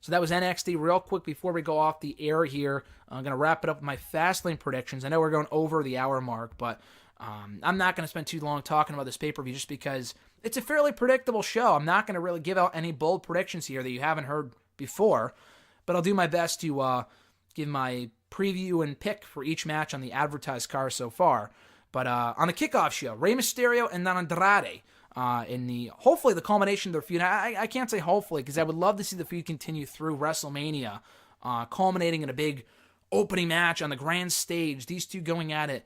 So that was NXT. Real quick before we go off the air here, I'm going to wrap it up with my Fastlane predictions. I know we're going over the hour mark, but I'm not going to spend too long talking about this pay-per-view just because it's a fairly predictable show. I'm not going to really give out any bold predictions here that you haven't heard before, but I'll do my best to give my preview and pick for each match on the advertised card so far. But on the kickoff show, Rey Mysterio and Andrade in hopefully the culmination of their feud. I can't say hopefully because I would love to see the feud continue through WrestleMania, culminating in a big opening match on the grand stage, these two going at it.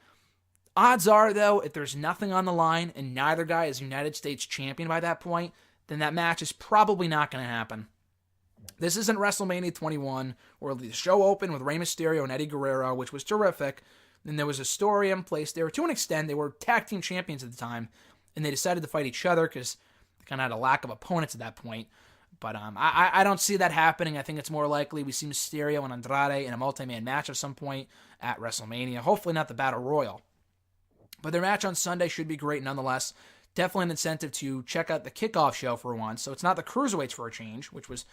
Odds are, though, if there's nothing on the line and neither guy is United States champion by that point, then that match is probably not going to happen. This isn't WrestleMania 21, where the show opened with Rey Mysterio and Eddie Guerrero, which was terrific. Then there was a story in place there. To an extent, they were tag team champions at the time, and they decided to fight each other because they kind of had a lack of opponents at that point. But I don't see that happening. I think it's more likely we see Mysterio and Andrade in a multi-man match at some point at WrestleMania. Hopefully not the Battle Royal. But their match on Sunday should be great nonetheless. Definitely an incentive to check out the kickoff show for once. So it's not the cruiserweights for a change, which was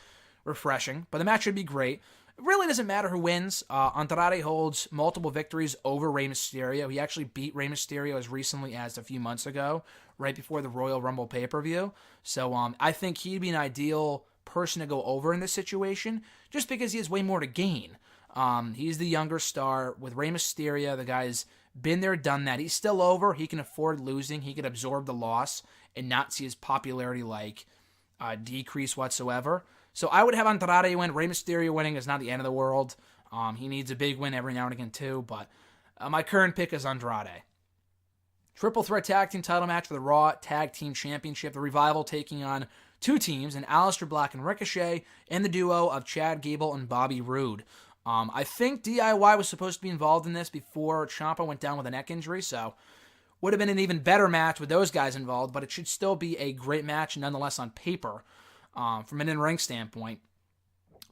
refreshing. But the match should be great. It really doesn't matter who wins. Andrade holds multiple victories over Rey Mysterio. He actually beat Rey Mysterio as recently as a few months ago, right before the Royal Rumble pay-per-view. So I think he'd be an ideal person to go over in this situation, just because he has way more to gain. He's the younger star with Rey Mysterio. The guy's been there, done that. He's still over. He can afford losing. He can absorb the loss and not see his popularity decrease whatsoever. So I would have Andrade win. Rey Mysterio winning is not the end of the world. He needs a big win every now and again too, but my current pick is Andrade. Triple threat tag team title match for the Raw Tag Team Championship. The Revival taking on two teams, in Aleister Black and Ricochet, and the duo of Chad Gable and Bobby Roode. I think DIY was supposed to be involved in this before Ciampa went down with a neck injury, so would have been an even better match with those guys involved, but it should still be a great match nonetheless on paper from an in-ring standpoint.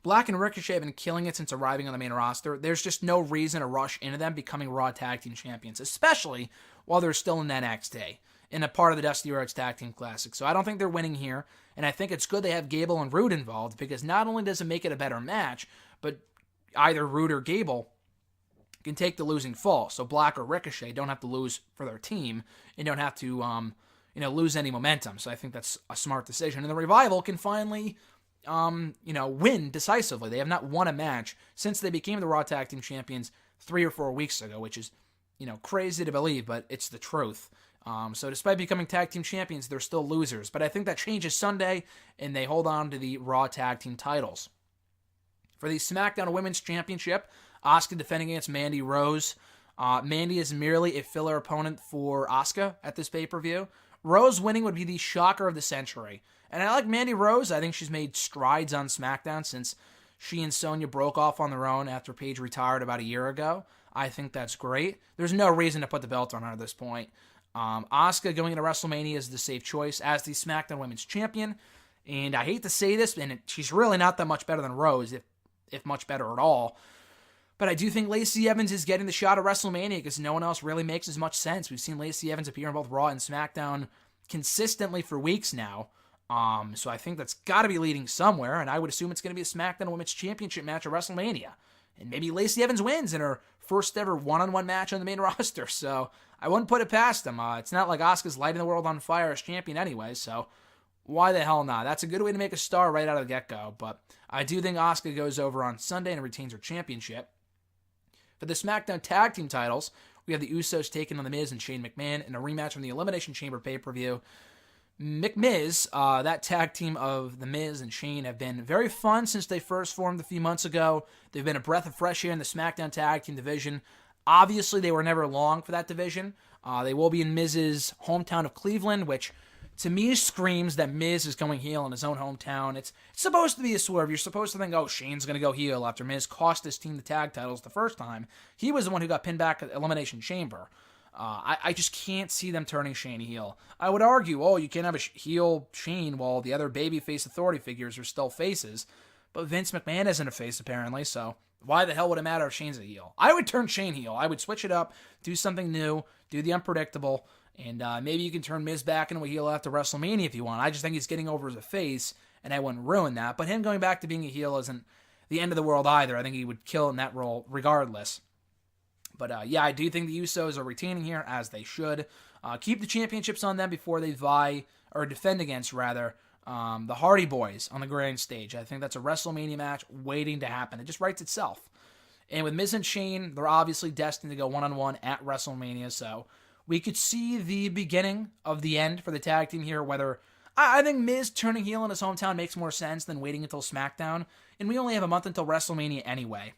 Black and Ricochet have been killing it since arriving on the main roster. There's just no reason to rush into them becoming Raw Tag Team Champions, especially while they're still in NXT, in a part of the Dusty Rhodes Tag Team Classic. So I don't think they're winning here, and I think it's good they have Gable and Roode involved, because not only does it make it a better match, but either Roode or Gable can take the losing fall. So Black or Ricochet don't have to lose for their team and don't have to lose any momentum. So I think that's a smart decision. And the Revival can finally win decisively. They have not won a match since they became the Raw Tag Team Champions 3 or 4 weeks ago, which is, crazy to believe, but it's the truth. So despite becoming Tag Team Champions, they're still losers. But I think that changes Sunday, and they hold on to the Raw Tag Team titles. For the SmackDown Women's Championship, Asuka defending against Mandy Rose. Mandy is merely a filler opponent for Asuka at this pay-per-view. Rose winning would be the shocker of the century. And I like Mandy Rose. I think she's made strides on SmackDown since she and Sonya broke off on their own after Paige retired about a year ago. I think that's great. There's no reason to put the belt on her at this point. Asuka going into WrestleMania is the safe choice as the SmackDown Women's Champion. And I hate to say this, and she's really not that much better than Rose, if much better at all. But I do think Lacey Evans is getting the shot at WrestleMania because no one else really makes as much sense. We've seen Lacey Evans appear in both Raw and SmackDown consistently for weeks now. So I think that's got to be leading somewhere, and I would assume it's going to be a SmackDown Women's Championship match at WrestleMania. And maybe Lacey Evans wins in her first ever one-on-one match on the main roster, so I wouldn't put it past them. It's not like Asuka's lighting the world on fire as champion anyway, so why the hell not? That's a good way to make a star right out of the get-go, but I do think Asuka goes over on Sunday and retains her championship. For the SmackDown Tag Team titles, we have the Usos taking on The Miz and Shane McMahon in a rematch from the Elimination Chamber pay-per-view. McMiz, that tag team of The Miz and Shane, have been very fun since they first formed a few months ago. They've been a breath of fresh air in the SmackDown Tag Team division. Obviously, they were never long for that division. They will be in Miz's hometown of Cleveland, which to me screams that Miz is going heel in his own hometown. It's supposed to be a swerve. You're supposed to think, oh, Shane's going to go heel after Miz cost his team the tag titles the first time. He was the one who got pinned back at Elimination Chamber. I just can't see them turning Shane heel. I would argue, you can't have a heel Shane while the other babyface authority figures are still faces. But Vince McMahon isn't a face, apparently, so why the hell would it matter if Shane's a heel? I would turn Shane heel. I would switch it up, do something new, do the unpredictable, and maybe you can turn Miz back into a heel after WrestleMania if you want. I just think he's getting over as a face, and I wouldn't ruin that. But him going back to being a heel isn't the end of the world either. I think he would kill in that role regardless. But yeah, I do think the Usos are retaining here, as they should. Keep the championships on them before they vie, or defend against, rather, the Hardy Boys on the grand stage. I think that's a WrestleMania match waiting to happen. It just writes itself. And with Miz and Shane, they're obviously destined to go one-on-one at WrestleMania, so we could see the beginning of the end for the tag team here, whether... I think Miz turning heel in his hometown makes more sense than waiting until SmackDown, and we only have a month until WrestleMania anyway.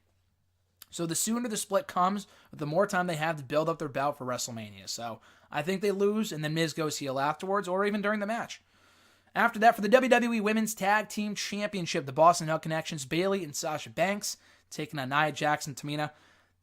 So the sooner the split comes, the more time they have to build up their belt for WrestleMania. So I think they lose, and then Miz goes heel afterwards, or even during the match. After that, for the WWE Women's Tag Team Championship, the Boston Hell Connections, Bayley and Sasha Banks, taking on Nia Jax and Tamina.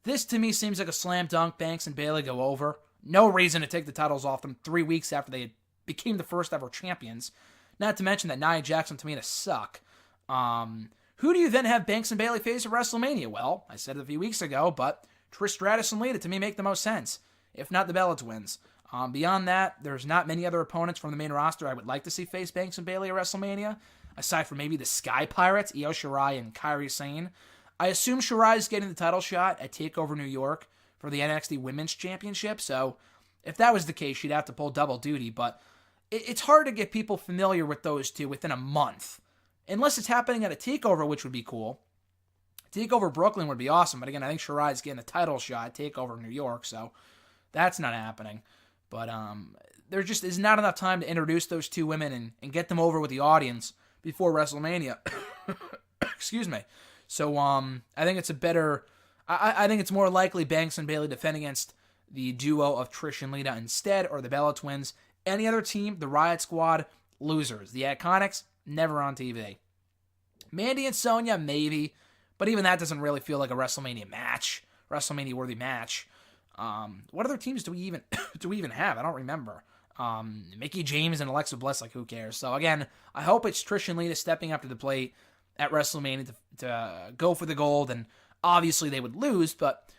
This, to me, seems like a slam dunk. Banks and Bayley go over. No reason to take the titles off them 3 weeks after they became the first ever champions. Not to mention that Nia Jax and Tamina suck. Who do you then have Banks and Bayley face at WrestleMania? Well, I said it a few weeks ago, but Trish Stratus and Lita to me make the most sense. If not, the Bella Twins. Beyond that, there's not many other opponents from the main roster I would like to see face Banks and Bayley at WrestleMania, aside from maybe the Sky Pirates, Io Shirai and Kairi Sane. I assume Shirai is getting the title shot at TakeOver New York for the NXT Women's Championship, so if that was the case, she'd have to pull double duty, but it's hard to get people familiar with those two within a month. Unless it's happening at a TakeOver, which would be cool. TakeOver Brooklyn would be awesome, but again, I think Shirai's getting a title shot at TakeOver New York, so that's not happening. But there just is not enough time to introduce those two women and get them over with the audience before WrestleMania. Excuse me. So I think it's a better... I think it's more likely Banks and Bayley defend against the duo of Trish and Lita instead, or the Bella Twins. Any other team, the Riot Squad, losers. The Iconics, never on TV. Mandy and Sonya, maybe, but even that doesn't really feel like a WrestleMania match, WrestleMania-worthy match. What other teams do we even have? I don't remember. Mickie James and Alexa Bliss, like who cares? So again, I hope it's Trish and Lita stepping up to the plate at WrestleMania to go for the gold, and obviously they would lose, but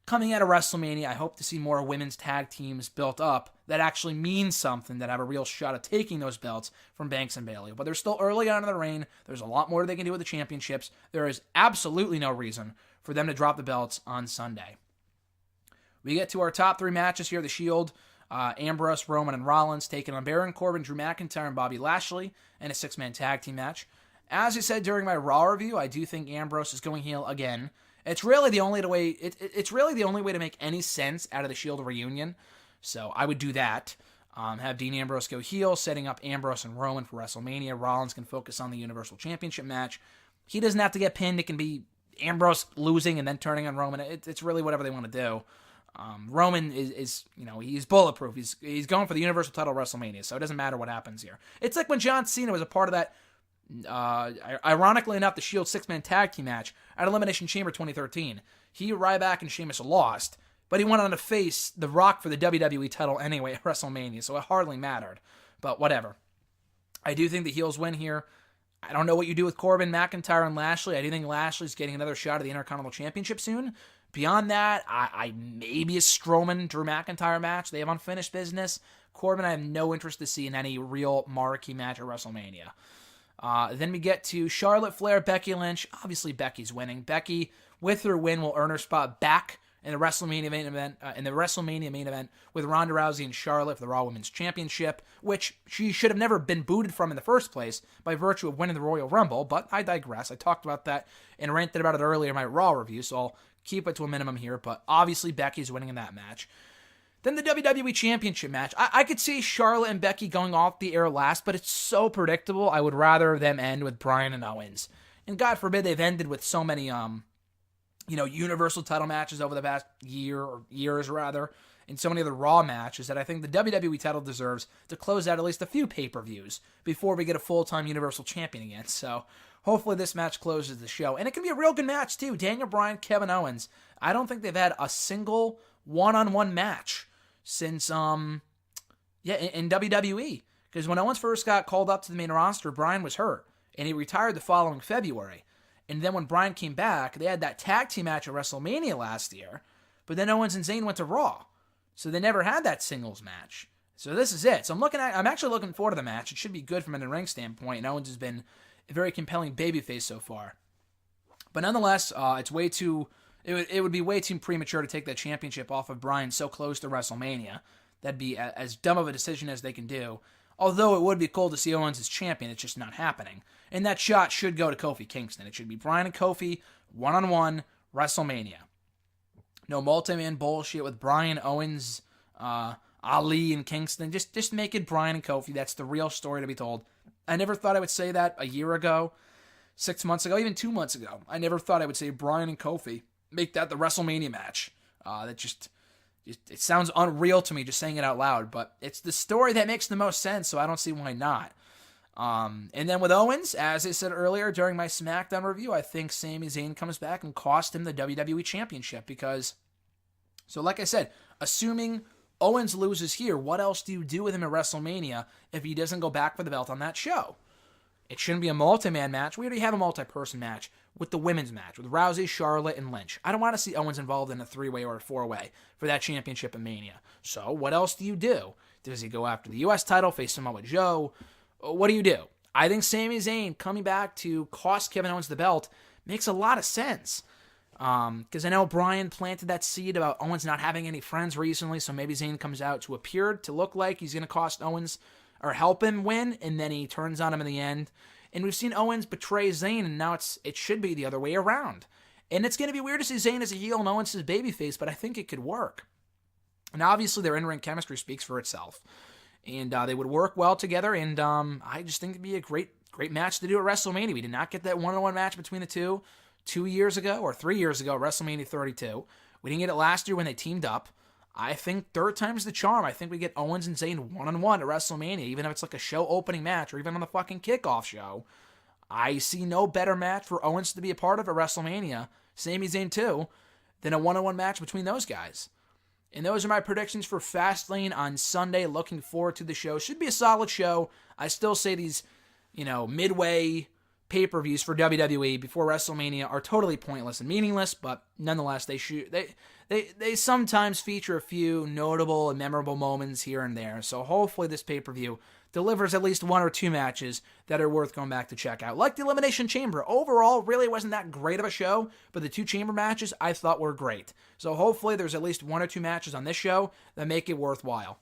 coming out of WrestleMania, I hope to see more women's tag teams built up that actually mean something, that have a real shot at taking those belts from Banks and Bayley. But they're still early on in the reign. There's a lot more they can do with the championships. There is absolutely no reason for them to drop the belts on Sunday. We get to our top three matches here. The Shield, Ambrose, Roman, and Rollins taking on Baron Corbin, Drew McIntyre, and Bobby Lashley in a six-man tag team match. As I said during my Raw review, I do think Ambrose is going heel again. It's really the only way. It's really the only way to make any sense out of the Shield reunion. So I would do that. Have Dean Ambrose go heel, setting up Ambrose and Roman for WrestleMania. Rollins can focus on the Universal Championship match. He doesn't have to get pinned. It can be Ambrose losing and then turning on Roman. It's really whatever they want to do. Roman is he's bulletproof. He's going for the Universal title at WrestleMania, so it doesn't matter what happens here. It's like when John Cena was a part of that. Ironically enough, the Shield six-man tag team match at Elimination Chamber 2013. Ryback and Sheamus lost, but he went on to face The Rock for the WWE title anyway at WrestleMania, so it hardly mattered. But whatever. I do think the heels win here. I don't know what you do with Corbin, McIntyre, and Lashley. I do think Lashley's getting another shot at the Intercontinental Championship soon. Beyond that, I maybe a Strowman, Drew McIntyre match. They have unfinished business. Corbin, I have no interest to see in any real marquee match at WrestleMania. Then we get to Charlotte Flair, Becky Lynch. Obviously, Becky's winning. Becky, with her win, will earn her spot back in the WrestleMania main event, with Ronda Rousey and Charlotte for the Raw Women's Championship, which she should have never been booted from in the first place by virtue of winning the Royal Rumble. But I digress. I talked about that and ranted about it earlier in my Raw review, so I'll keep it to a minimum here. But obviously, Becky's winning in that match. Then the WWE Championship match. I could see Charlotte and Becky going off the air last, but it's so predictable. I would rather them end with Bryan and Owens. And God forbid they've ended with so many, Universal title matches over the past years, and so many other Raw matches that I think the WWE title deserves to close out at least a few pay-per-views before we get a full-time Universal Champion again. So hopefully this match closes the show. And it can be a real good match, too. Daniel Bryan, Kevin Owens. I don't think they've had a single one-on-one match since in WWE, because when Owens first got called up to the main roster, Bryan was hurt and he retired the following February. And then when Bryan came back, they had that tag team match at WrestleMania last year, but then Owens and Zayn went to Raw, so they never had that singles match. So this is it. So I'm actually looking forward to the match. It should be good from an in-ring standpoint, and Owens has been a very compelling babyface so far. But nonetheless, it would be way too premature to take that championship off of Bryan so close to WrestleMania. That'd be as dumb of a decision as they can do. Although it would be cool to see Owens as champion, it's just not happening. And that shot should go to Kofi Kingston. It should be Bryan and Kofi, one-on-one, WrestleMania. No multi-man bullshit with Bryan, Owens, Ali, and Kingston. Just make it Bryan and Kofi. That's the real story to be told. I never thought I would say that a year ago, 6 months ago, even 2 months ago. I never thought I would say Bryan and Kofi. Make that the WrestleMania match. It sounds unreal to me just saying it out loud, but it's the story that makes the most sense, so I don't see why not. And then with Owens, as I said earlier during my SmackDown review, I think Sami Zayn comes back and cost him the WWE Championship because, so like I said, assuming Owens loses here, what else do you do with him at WrestleMania if he doesn't go back for the belt on that show? It shouldn't be a multi-man match. We already have a multi-person match with the women's match, with Rousey, Charlotte, and Lynch. I don't want to see Owens involved in a 3-way or a 4-way for that championship at Mania. So what else do you do? Does he go after the U.S. title, face Samoa Joe? What do you do? I think Sami Zayn coming back to cost Kevin Owens the belt makes a lot of sense. Because I know Bryan planted that seed about Owens not having any friends recently, so maybe Zayn comes out to appear to look like he's going to cost Owens or help him win, and then he turns on him in the end. And we've seen Owens betray Zayn, and now it should be the other way around. And it's going to be weird to see Zayn as a heel and Owens as babyface, but I think it could work. And obviously their in-ring chemistry speaks for itself. And they would work well together, and I just think it'd be a great match to do at WrestleMania. We did not get that one-on-one match between the two 2 years ago, or 3 years ago, WrestleMania 32. We didn't get it last year when they teamed up. I think third time's the charm. I think we get Owens and Zayn one-on-one at WrestleMania, even if it's like a show opening match or even on the fucking kickoff show. I see no better match for Owens to be a part of at WrestleMania, Sami Zayn too, than a one-on-one match between those guys. And those are my predictions for Fastlane on Sunday. Looking forward to the show. Should be a solid show. I still say these, midway pay-per-views for WWE before WrestleMania are totally pointless and meaningless, but nonetheless, they sometimes feature a few notable and memorable moments here and there. So hopefully this pay-per-view delivers at least 1 or 2 matches that are worth going back to check out. Like the Elimination Chamber. Overall, really wasn't that great of a show, but the 2 chamber matches I thought were great. So hopefully there's at least 1 or 2 matches on this show that make it worthwhile.